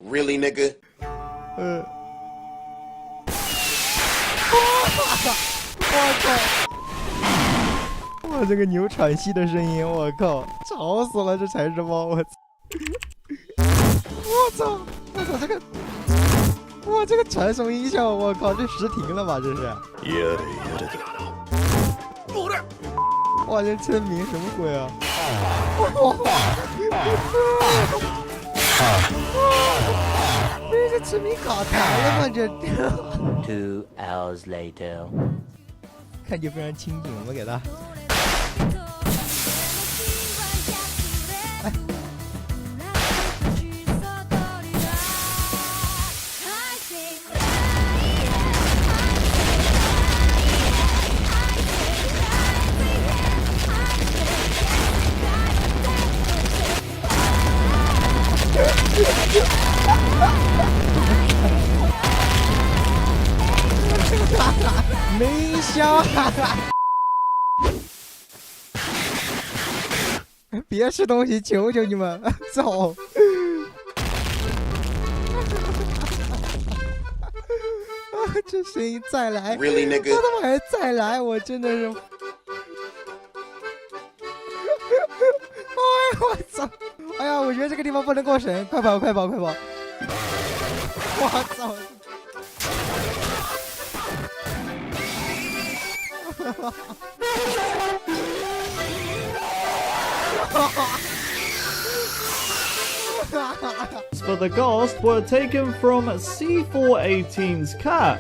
Really, nigga? 我靠！哇，这个牛喘息的声音，我靠，吵死了！这柴只猫，我操！我操！我操！这个，哇，这个传送音效，我靠，这实停了吧？这是？哇，这村民什么鬼啊？这村民搞台了吗？这2 hours later， 看就非常清静，我们给他。没香，别吃东西，求求你们，走！这声音再来， Really, 他 nigga? 他妈还再来，我真的是，哎我操！哎呀，我觉得这个地方不能过审，快跑快跑快跑！我操！For the ghost were taken from C418's cat.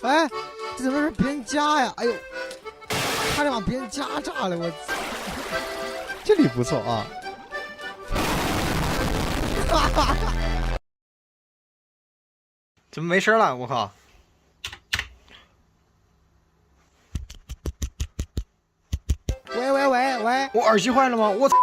哎，这怎么是别人家呀？哎呦，差点把别人家炸了！我操，这里不错啊。怎么没声了？我靠！喂，我耳机坏了吗？我操！